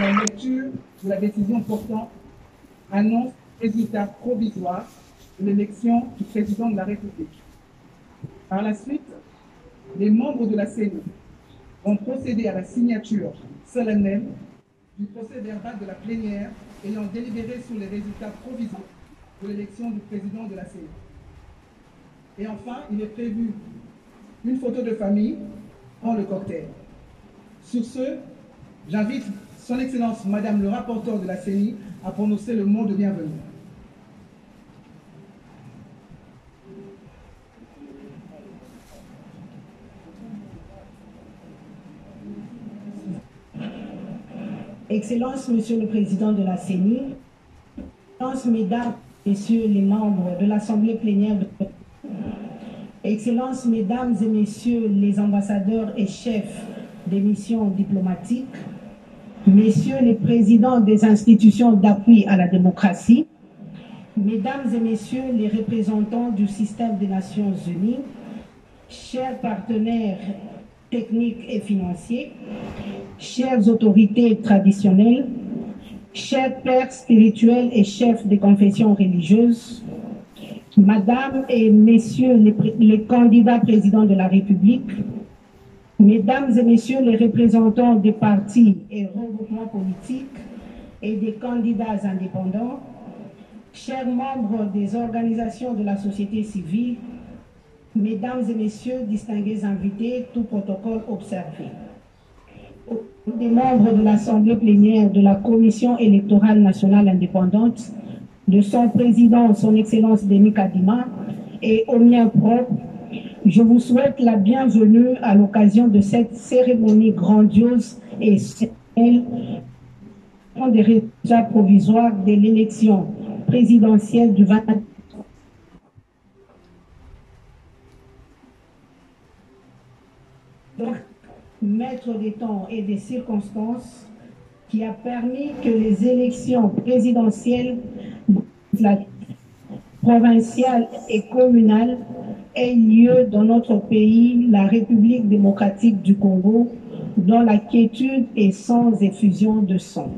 la lecture de la décision portant annonce résultat provisoire de l'élection du président de la République. Par la suite, les membres de la CENI vont procéder à la signature solennelle du procès-verbal de la plénière ayant délibéré sur les résultats provisoires de l'élection du président de la CENI. Et enfin, il est prévu une photo de famille en le cocktail. Sur ce, j'invite son Excellence Madame le rapporteur de la CENI à prononcer le mot de bienvenue. Excellence, Monsieur le Président de la CENI, Excellences, Mesdames, Messieurs les membres de l'Assemblée plénière de Excellences, Mesdames et Messieurs les ambassadeurs et chefs des missions diplomatiques, Messieurs les présidents des institutions d'appui à la démocratie, Mesdames et Messieurs les représentants du système des Nations Unies, chers partenaires techniques et financiers, chères autorités traditionnelles, chers pères spirituels et chefs des confessions religieuses, Madame et Messieurs les candidats présidents de la République, Mesdames et Messieurs les représentants des partis et regroupements politiques et des candidats indépendants, chers membres des organisations de la société civile, Mesdames et Messieurs, distingués invités, tout protocole observé. Des membres de l'Assemblée plénière de la Commission électorale nationale indépendante, de son président, son Excellence Denis Kadima, et au mien propre, je vous souhaite la bienvenue à l'occasion de cette cérémonie grandiose et solennelle des résultats provisoires de l'élection présidentielle du 20. Maître des temps et des circonstances qui a permis que les élections présidentielles, provinciales et communales aient lieu dans notre pays, la République démocratique du Congo, dans la quiétude et sans effusion de sang.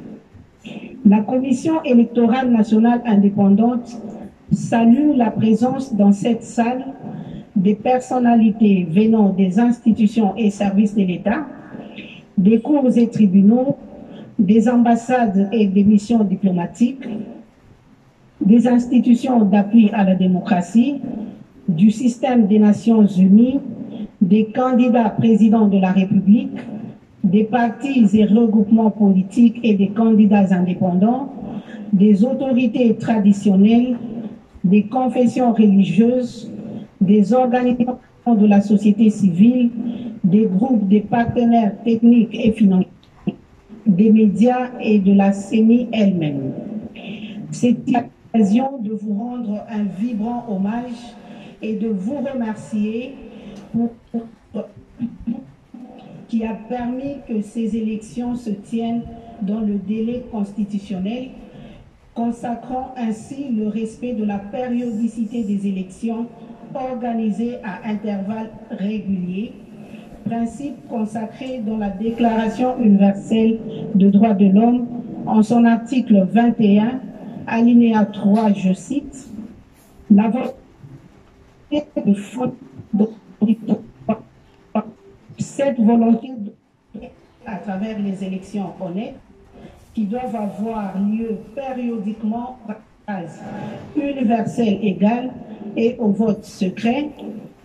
La Commission électorale nationale indépendante salue la présence dans cette salle des personnalités venant des institutions et services de l'État, des cours et tribunaux, des ambassades et des missions diplomatiques, des institutions d'appui à la démocratie, du système des Nations Unies, des candidats présidents de la République, des partis et regroupements politiques et des candidats indépendants, des autorités traditionnelles, des confessions religieuses, des organisations de la société civile, des groupes, des partenaires techniques et financiers, des médias et de la CENI elle-même. C'est l'occasion de vous rendre un vibrant hommage et de vous remercier pour qui a permis que ces élections se tiennent dans le délai constitutionnel, consacrant ainsi le respect de la périodicité des élections organisées à intervalles réguliers, principe consacré dans la Déclaration universelle des droits de l'homme en son article 21, alinéa 3, je cite, « La volonté de cette volonté à travers les élections honnêtes qui doivent avoir lieu périodiquement à universelle égale et au vote secret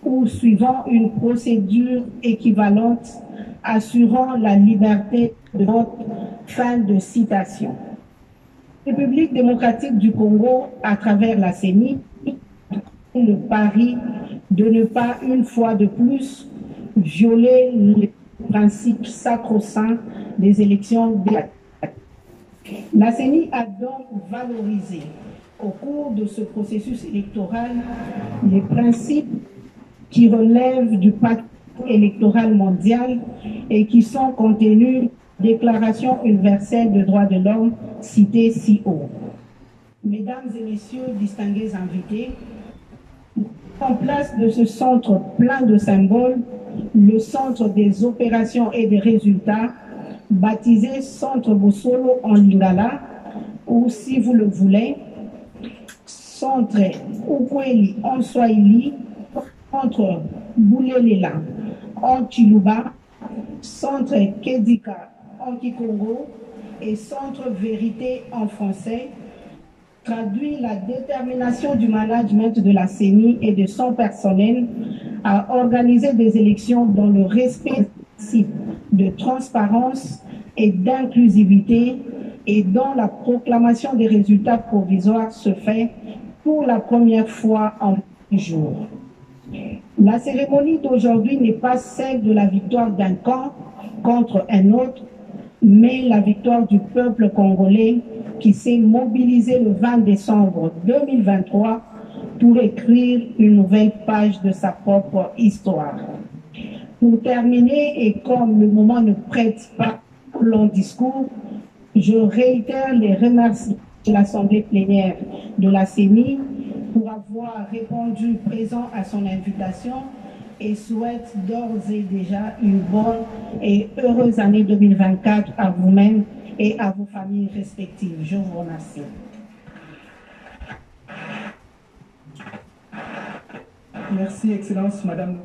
ou suivant une procédure équivalente assurant la liberté de vote ». Fin de citation. La République démocratique du Congo, à travers la CENI, le pari de ne pas une fois de plus violer les principes sacro-saints des élections démocratiques. La CENI a donc valorisé au cours de ce processus électoral les principes qui relèvent du pacte électoral mondial et qui sont contenus dans la Déclaration universelle des droits de l'homme citée si haut. Mesdames et messieurs, distingués invités, en place de ce centre plein de symboles, le centre des opérations et des résultats, baptisé Centre Bosolo en Lingala, ou si vous le voulez, Centre Ukweli en Swahili, Centre Boulelela en Chiluba, Centre Kedika en Kikongo et Centre Vérité en français, traduit la détermination du management de la CENI et de son personnel à organiser des élections dans le respect de transparence et d'inclusivité et dont la proclamation des résultats provisoires se fait pour la première fois en 10 jours. La cérémonie d'aujourd'hui n'est pas celle de la victoire d'un camp contre un autre, mais la victoire du peuple congolais qui s'est mobilisé le 20 décembre 2023 pour écrire une nouvelle page de sa propre histoire. Pour terminer, et comme le moment ne prête pas un long discours, je réitère les remerciements de l'Assemblée plénière de la CENI pour avoir répondu présent à son invitation et souhaite d'ores et déjà une bonne et heureuse année 2024 à vous-même et à vos familles respectives. Je vous remercie. Merci, Excellence, Madame.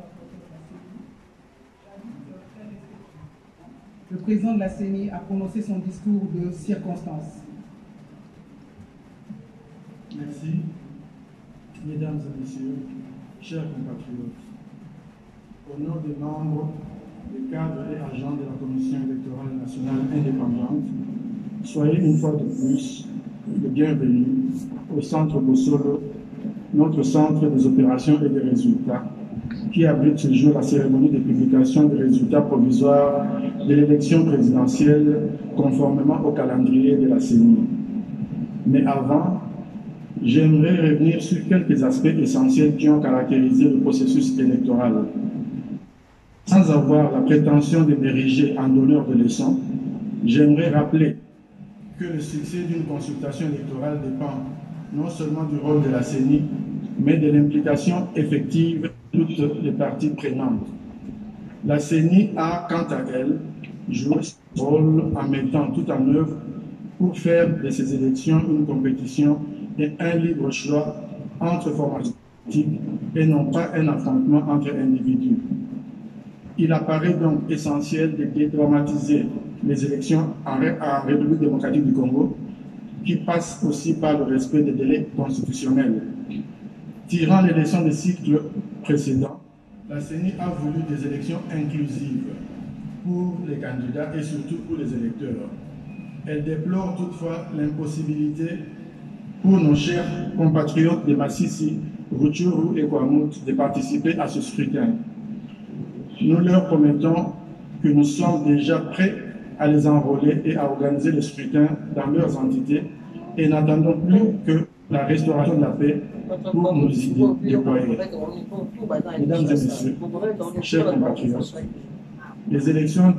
Le président de la CENI a prononcé son discours de circonstance. Merci. Mesdames et messieurs, chers compatriotes, au nom des membres, des cadres et agents de la Commission électorale nationale indépendante, soyez une fois de plus les bienvenus au Centre Bosolo, notre centre des opérations et des résultats, qui abrite ce jour la cérémonie de publication des résultats provisoires de l'élection présidentielle conformément au calendrier de la CENI. Mais avant, j'aimerais revenir sur quelques aspects essentiels qui ont caractérisé le processus électoral. Sans avoir la prétention de m'ériger en donneur de leçons, j'aimerais rappeler que le succès d'une consultation électorale dépend non seulement du rôle de la CENI, mais de l'implication effective de toutes les parties prenantes. La CENI a, quant à elle, joué son rôle en mettant tout en œuvre pour faire de ces élections une compétition et un libre choix entre formations politiques et non pas un affrontement entre individus. Il apparaît donc essentiel de dédramatiser les élections en République démocratique du Congo, qui passent aussi par le respect des délais constitutionnels. Tirant les leçons des cycles précédents, la CENI a voulu des élections inclusives pour les candidats et surtout pour les électeurs. Elle déplore toutefois l'impossibilité pour nos chers compatriotes de Massissi, Rutshuru et Kwamut de participer à ce scrutin. Nous leur promettons que nous sommes déjà prêts à les enrôler et à organiser le scrutin dans leurs entités et n'attendons plus que la restauration de la paix pour nous y déployer. Mesdames et messieurs, chers compatriotes, les élections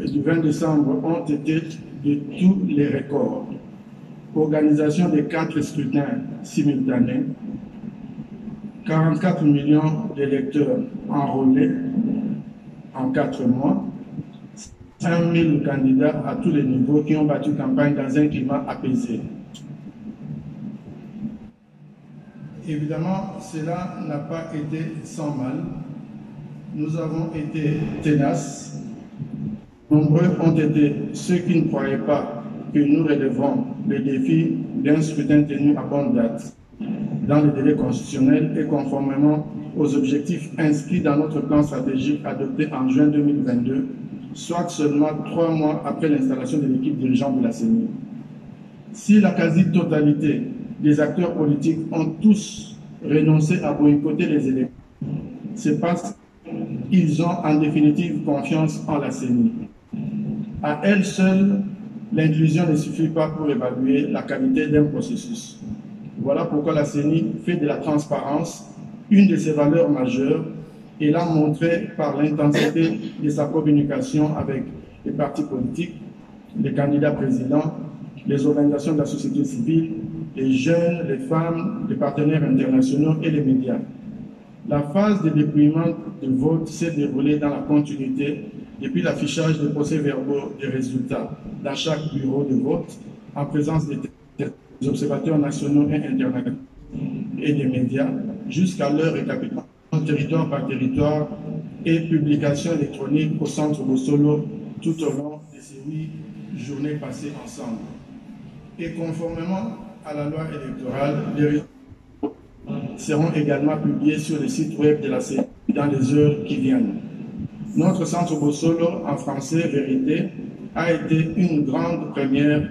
du 20 décembre ont été de tous les records. Organisation des 4 scrutins simultanés, 44 millions d'électeurs enrôlés en 4 mois, 5 000 candidats à tous les niveaux qui ont battu campagne dans un climat apaisé. Évidemment, cela n'a pas été sans mal. Nous avons été tenaces. Nombreux ont été ceux qui ne croyaient pas que nous relèverons le défi d'un scrutin tenu à bonne date, dans les délais constitutionnels et conformément aux objectifs inscrits dans notre plan stratégique adopté en juin 2022, soit seulement 3 mois après l'installation de l'équipe dirigeante de la CENI. Si la quasi-totalité des acteurs politiques ont tous renoncé à boycotter les élections, c'est parce qu'ils ont en définitive confiance en la CENI. À elle seule, l'inclusion ne suffit pas pour évaluer la qualité d'un processus. Voilà pourquoi la CENI fait de la transparence une de ses valeurs majeures et l'a montré par l'intensité de sa communication avec les partis politiques, les candidats présidents, les organisations de la société civile, les jeunes, les femmes, les partenaires internationaux et les médias. La phase de dépouillement de vote s'est déroulée dans la continuité depuis l'affichage des procès-verbaux des résultats dans chaque bureau de vote, en présence des observateurs nationaux et internationaux et des médias, jusqu'à leur récapitulation territoire par territoire et publication électronique au centre Bossolo tout au long de ces 8 journées passées ensemble. Et conformément à la loi électorale, les résultats seront également publiés sur le site web de la CENI dans les heures qui viennent. Notre centre Bossolo, en français Vérité, a été une grande première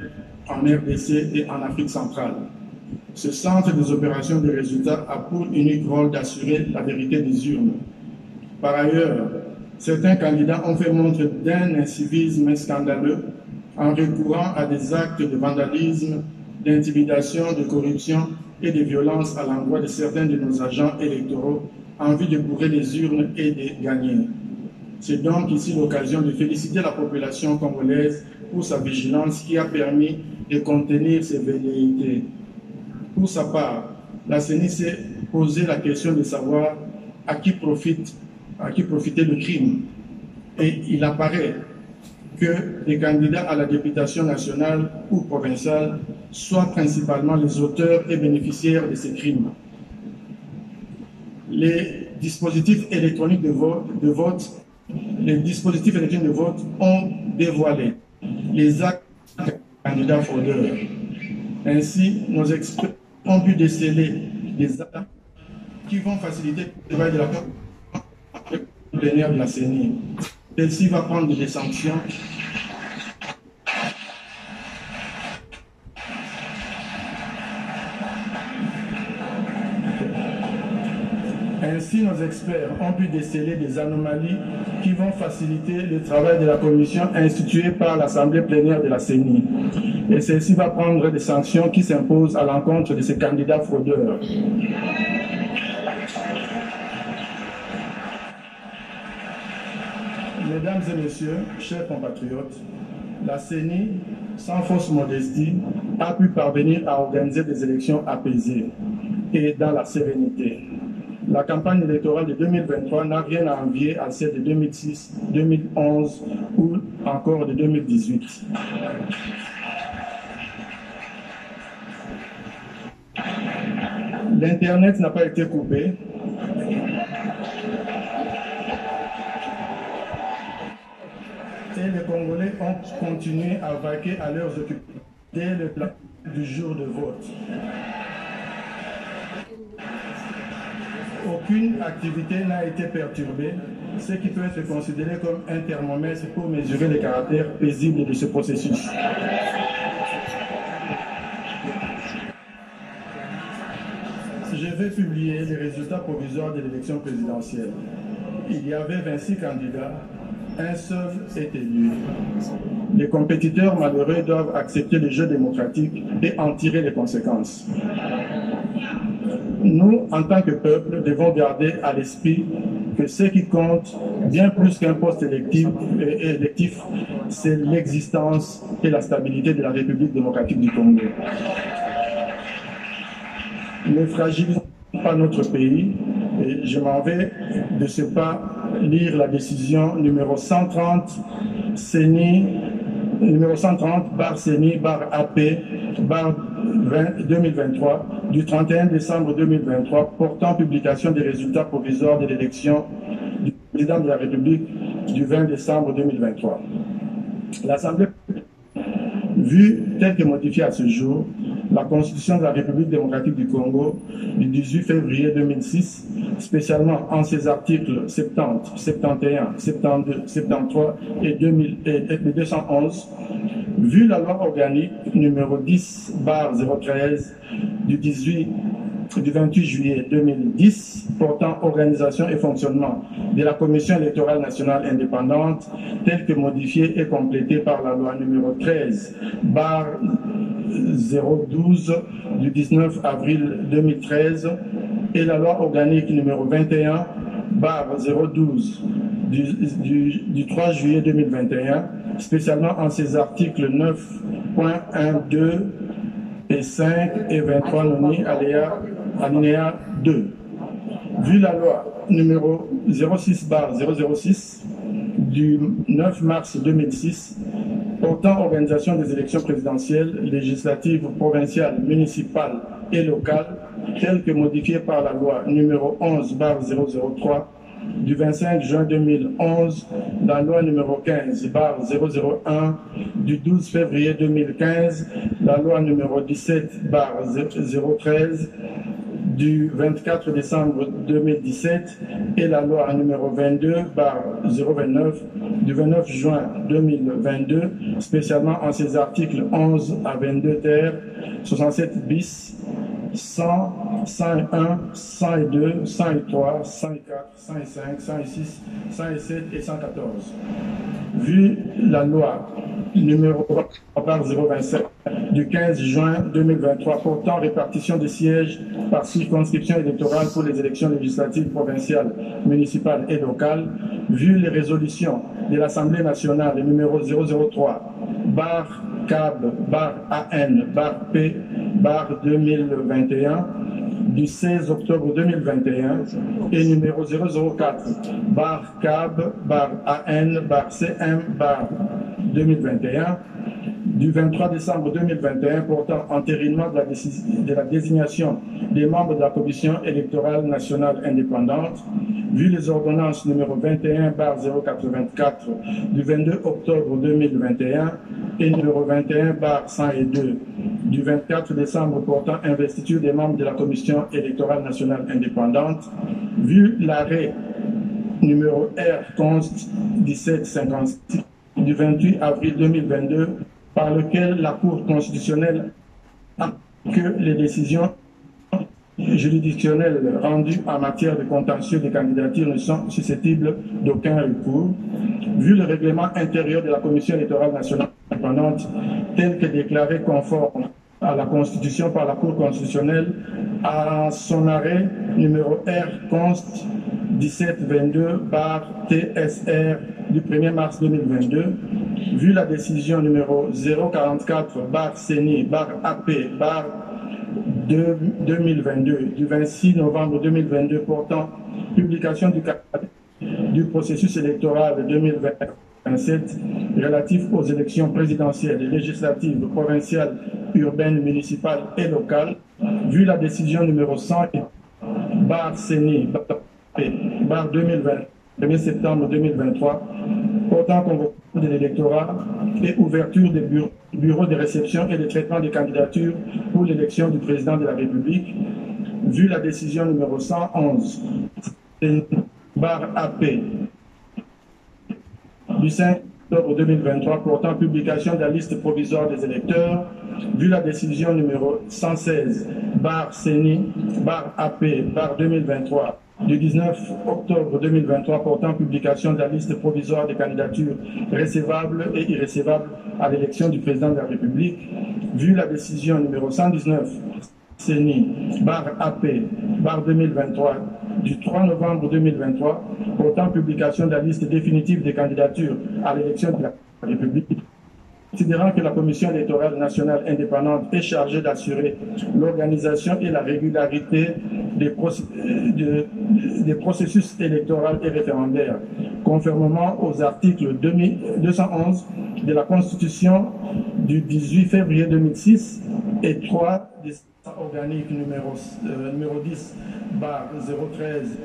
en RDC et en Afrique centrale. Ce centre des opérations de résultats a pour unique rôle d'assurer la vérité des urnes. Par ailleurs, certains candidats ont fait montre d'un incivisme scandaleux en recourant à des actes de vandalisme, d'intimidation, de corruption et de violence à l'endroit de certains de nos agents électoraux en vue de bourrer les urnes et de gagner. C'est donc ici l'occasion de féliciter la population congolaise pour sa vigilance qui a permis de contenir ces velléités. Pour sa part, la CENI s'est posé la question de savoir à qui profitait le crime. Et il apparaît que les candidats à la députation nationale ou provinciale soient principalement les auteurs et bénéficiaires de ces crimes. Les dispositifs électroniques de vote ont dévoilé les actes des candidats fraudeurs. Ainsi, nos experts ont pu déceler des actes qui vont faciliter le travail de la plénière de la CENI. Celle-ci va prendre des sanctions Ainsi, nos experts ont pu déceler des anomalies qui vont faciliter le travail de la commission instituée par l'Assemblée plénière de la CENI. Et celle-ci va prendre des sanctions qui s'imposent à l'encontre de ces candidats fraudeurs. Mesdames et messieurs, chers compatriotes, la CENI, sans fausse modestie, a pu parvenir à organiser des élections apaisées et dans la sérénité. La campagne électorale de 2023 n'a rien à envier à celle de 2006, 2011 ou encore de 2018. L'Internet n'a pas été coupé. Et les Congolais ont continué à vaquer à leurs occupations dès le plan du jour de vote. Aucune activité n'a été perturbée, ce qui peut être considéré comme un thermomètre pour mesurer le caractère paisible de ce processus. Je vais publier les résultats provisoires de l'élection présidentielle. Il y avait 26 candidats, un seul est élu. Les compétiteurs malheureux doivent accepter le jeu démocratique et en tirer les conséquences. Nous, en tant que peuple, devons garder à l'esprit que ce qui compte, bien plus qu'un poste électif, c'est l'existence et la stabilité de la République démocratique du Congo. Ne fragilisons pas notre pays, et je m'en vais de ce pas lire la décision numéro 130 CENI, numéro 130 bar CENI bar AP bar 2023 du 31 décembre 2023 portant publication des résultats provisoires de l'élection du président de la République du 20 décembre 2023. L'Assemblée, vue telle que modifiée à ce jour, la Constitution de la République démocratique du Congo du 18 février 2006, spécialement en ses articles 70, 71, 72, 73 et 211, vu la loi organique numéro 10/013 du 28 juillet 2010 portant organisation et fonctionnement de la Commission électorale nationale indépendante telle que modifiée et complétée par la loi numéro 13/012 du 19 avril 2013 et la loi organique numéro 21/012 du 3 juillet 2021, spécialement en ses articles 9.1, 2 et 5 et 23 noni alinéa 2. Vu la loi numéro 06/006 du 9 mars 2006 portant organisation des élections présidentielles, législatives, provinciales, municipales et locales, telles que modifiées par la loi numéro 11/003 du 25 juin 2011, la loi numéro 15/001 du 12 février 2015, la loi numéro 17/013 du 24 décembre 2017 et la loi numéro 22/029 du 29 juin 2022, spécialement en ses articles 11 à 22 ter, 67 bis, 100, 101, 102, 103, 104, 105, 106, 107 et 114. Vu la loi numéro 027 du 15 juin 2023 portant répartition des sièges par circonscription électorale pour les élections législatives provinciales, municipales et locales, vu les résolutions de l'Assemblée nationale numéro 003 /AN/P/2021 du 16 octobre 2021 et numéro 004 /CAB/AN/CM/2021 du 23 décembre 2021 portant entérinement de la désignation des membres de la Commission électorale nationale indépendante, vu les ordonnances numéro 21/084 du 22 octobre 2021 et numéro 21/102 du 24 décembre portant investiture des membres de la Commission électorale nationale indépendante, vu l'arrêt numéro R-Const 1756 du 28 avril 2022 par lequel la Cour constitutionnelle a que les décisions juridictionnelles rendues en matière de contentieux des candidatures ne sont susceptibles d'aucun recours, vu le règlement intérieur de la Commission électorale nationale indépendante tel que déclaré conforme à la Constitution par la Cour constitutionnelle à son arrêt numéro R-Const 1722/TSR du 1er mars 2022, vu la décision numéro 044/CENI/AP/2022 du 26 novembre 2022 portant publication du processus électoral 2027 relatif aux élections présidentielles, législatives, provinciales, urbaines, municipales et locales, vu la décision numéro 100/CENI/AP/2020 1er septembre 2023 portant convocation de l'électorat et ouverture des bureaux de réception et de traitement des candidatures pour l'élection du président de la République, vu la décision numéro 111/AP du 5 octobre 2023 portant publication de la liste provisoire des électeurs, vu la décision numéro 116/CENI/AP/2023 du 19 octobre 2023 portant publication de la liste provisoire des candidatures recevables et irrecevables à l'élection du président de la République, vu la décision numéro 119 CENI/AP/2023 du 3 novembre 2023 portant publication de la liste définitive des candidatures à l'élection de la République, considérant que la Commission électorale nationale indépendante est chargée d'assurer l'organisation et la régularité des processus électoraux et référendaires, conformément aux articles 211 de la Constitution du 18 février 2006 et 3 des organiques numéro 10/013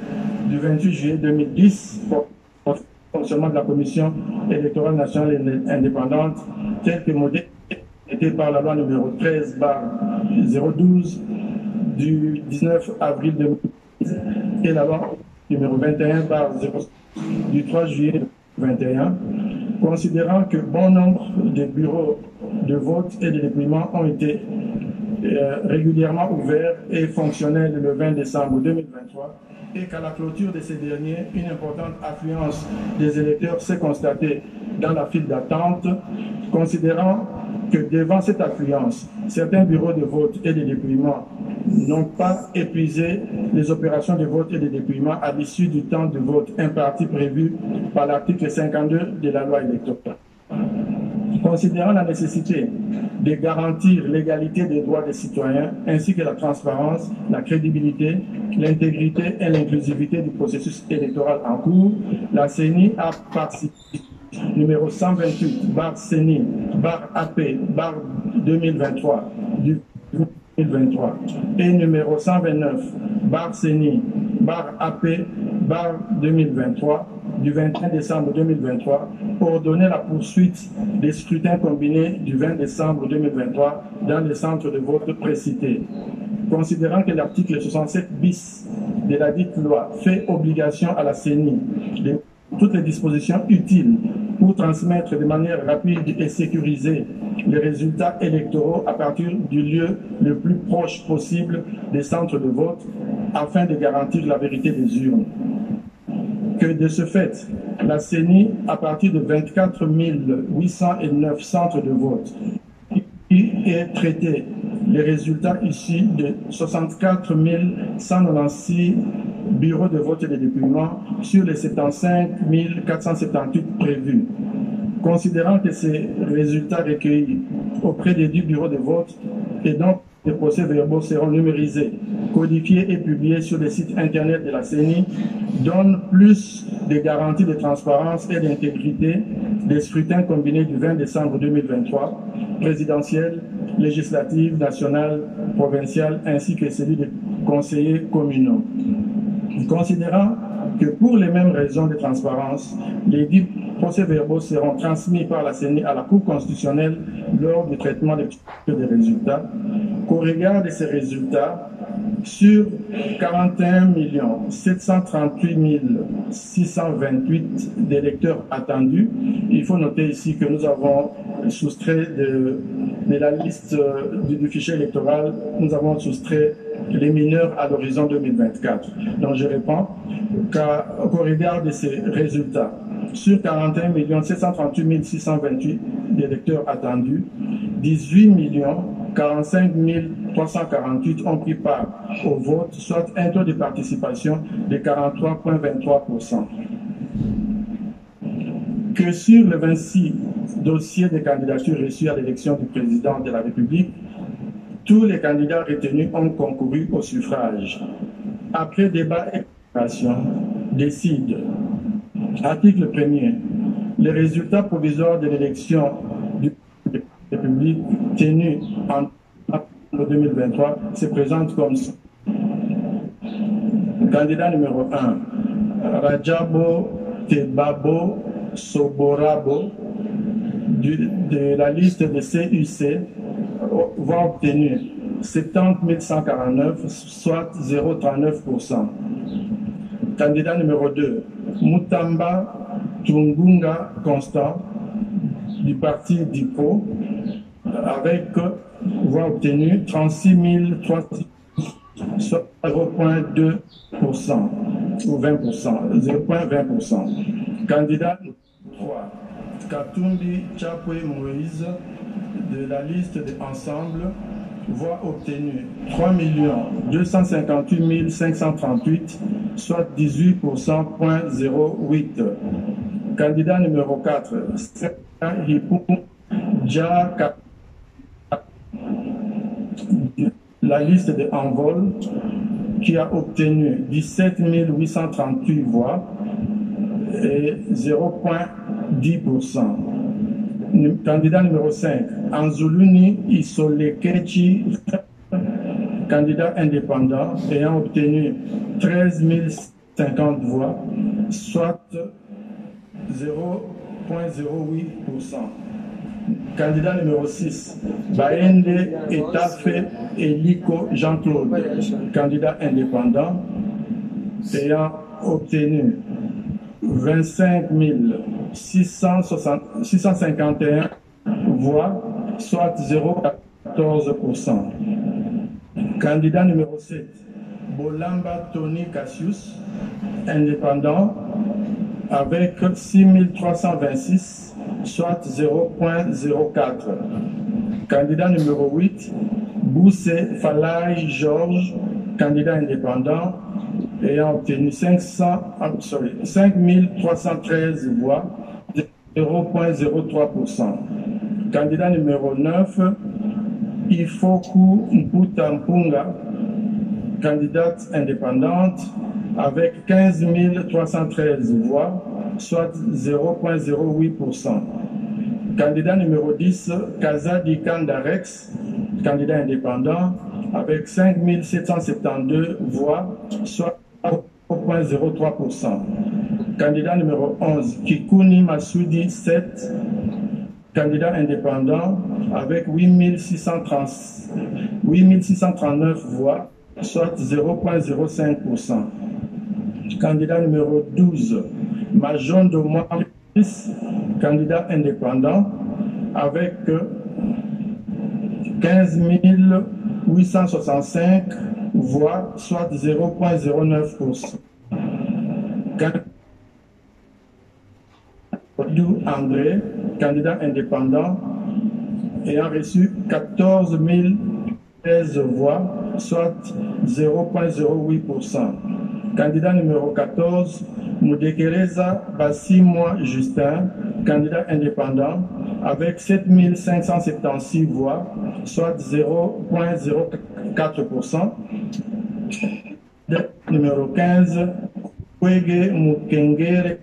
du 28 juillet 2010 pour le fonctionnement de la Commission électorale nationale indépendante, tel que modifié par la loi numéro 13/012 du 19 avril 2010 et la loi numéro 21/0 du 3 juillet 2021, considérant que bon nombre de bureaux de vote et de dépouillement ont été régulièrement ouverts et fonctionnels le 20 décembre 2023 et qu'à la clôture de ces derniers, une importante affluence des électeurs s'est constatée dans la file d'attente, considérant que devant cette affluence, certains bureaux de vote et de dépouillement n'ont pas épuisé les opérations de vote et de dépouillement à l'issue du temps de vote imparti prévu par l'article 52 de la loi électorale. Considérant la nécessité de garantir l'égalité des droits des citoyens ainsi que la transparence, la crédibilité, l'intégrité et l'inclusivité du processus électoral en cours, la CENI a participé numéro 128 CENI AP 2023 du 2023 et numéro 129 CENI AP 2023 du 21 décembre 2023 ordonner la poursuite des scrutins combinés du 20 décembre 2023 dans les centres de vote précités. Considérant que l'article 67 bis de la dite loi fait obligation à la CENI de toutes les dispositions utiles pour transmettre de manière rapide et sécurisée les résultats électoraux à partir du lieu le plus proche possible des centres de vote afin de garantir la vérité des urnes. Que de ce fait, la CENI, à partir de 24 809 centres de vote, qui est traité les résultats issus de 64 196 bureaux de vote et de dépouillement sur les 75 478 prévus. Considérant que ces résultats recueillis auprès des 10 bureaux de vote et donc les procès-verbaux seront numérisés, codifiés et publiés sur le site internet de la CENI, donnent plus de garanties de transparence et d'intégrité des scrutins combinés du 20 décembre 2023, présidentiel, législative, nationale, provinciale, ainsi que celui des conseillers communaux. Considérant que pour les mêmes raisons de transparence, les 10 procès-verbaux seront transmis par la CENI à la Cour constitutionnelle lors du traitement des résultats, qu'au regard de ces résultats, sur 41 738 628 d'électeurs attendus, il faut noter ici que nous avons soustrait de la liste du fichier électoral, nous avons soustrait les mineurs à l'horizon 2024. Donc je réponds qu'au regard de ces résultats, sur 41 738 628 d'électeurs attendus, 18 45 348 ont pris part au vote, soit un taux de participation de 43,23%. Que sur les 26 dossiers de candidature reçus à l'élection du président de la République, tous les candidats retenus ont concouru au suffrage. Après débat et explication, décide. Article 1er. Les résultats provisoires de l'élection du République tenue en 2023 se présentent comme ça. Candidat numéro 1, Rajabo Tebabo Soborabo de la liste de CUC voix obtenue 70 149, soit 0,39%. Candidat numéro 2, Mutamba Tungunga Constant du parti DIPO avec voix obtenue 36 300, soit 0,2% ou 20%, 0,20%. Candidat numéro 3, Katumbi Chapwe Moïse de la liste de Ensemble, voix obtenue 3 258 538, soit 18%,08%. Candidat numéro 4, Hipou Dja la liste de Envol, qui a obtenu 17 838 voix et 0,10%. Candidat numéro 5, Anzuluni Isolekechi, candidat indépendant, ayant obtenu 13 050 voix, soit 0,08%. Candidat numéro 6, Baende Etafe Eliko Jean-Claude, candidat indépendant, ayant obtenu 25 651 voix, soit 0,14%. Candidat numéro 7, Bolamba Tony Cassius, indépendant, avec 6 326, soit 0,04. Candidat numéro 8, Boussé Falay Georges, candidat indépendant, ayant obtenu 5 313 voix, 0,03%. Candidat numéro 9, Ifoku Mputa Mpunga, candidate indépendante, avec 15 313 voix, soit 0,08%. Candidat numéro 10, Kazadi Kandarex, candidat indépendant, avec 5 772 voix, soit 0,03%. Candidat numéro 11, Kikuni Masudi 7, candidat indépendant, avec 8 639 voix, soit 0,05%. Candidat numéro 12, Majon de Moïse, candidat indépendant, avec 15 865 voix, soit 0,09%. André, candidat indépendant, ayant reçu 14 013 voix, soit 0,08%. Candidat numéro 14, Moudekereza Bassimwa Justin, candidat indépendant, avec 7 576 voix, soit 0,04%. Numéro 15, Kwege Mukengere,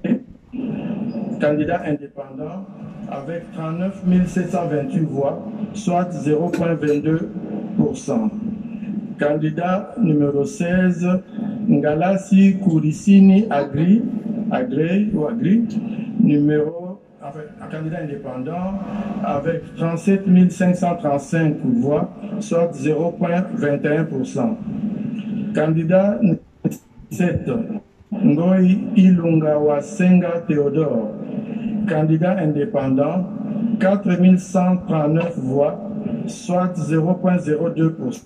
candidat indépendant, avec 39 728 voix, soit 0,22%. Candidat numéro 16, Ngalasi Kourisini Agri, candidat indépendant, avec 37 535 voix, soit 0,21%. Candidat 7, Ngoi Ilunga Wasenga Théodore, candidat indépendant, 4 139 voix, soit 0,02%.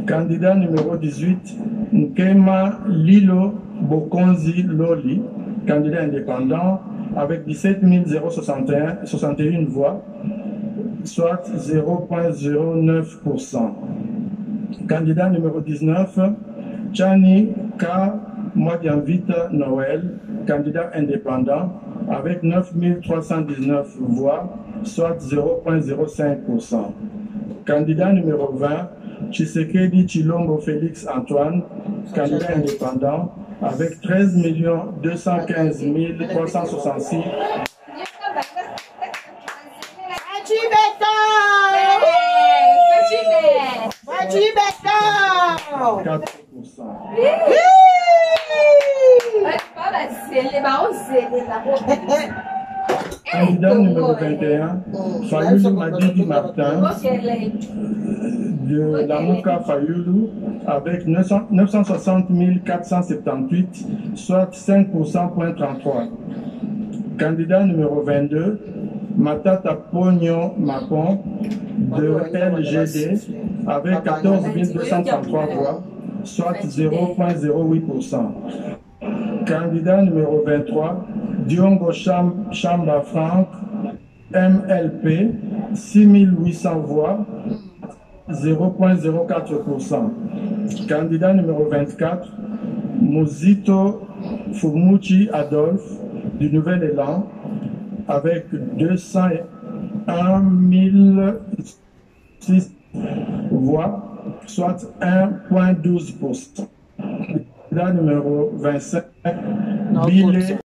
Candidat numéro 18, Nkema Lilo Bokonzi Loli, candidat indépendant, avec 17 061 voix, soit 0,09%. Candidat numéro 19, Chani K. Mwadiamvita Noël, candidat indépendant, avec 9 319 voix, soit 0,05%. Candidat numéro 20, Tshisekedi Chilombo Félix Antoine, candidat indépendant, avec 13 215 366. Candidat numéro 21, Fayoulou Madidi Martin, de la Mouka Fayoulou, avec 960 478, soit 5,33%. Candidat numéro 22, Matata Pogno Mapon, de LGD, avec 14 233 voix, soit 0,08%. Candidat numéro 23, Diongo Chamba Franck, MLP, 6 800 voix, 0,04%. Candidat numéro 24, Muzito Fumuchi Adolphe, du Nouvel Élan, avec 201 006 voix, soit 1,12%. Candidat numéro 25, Bilé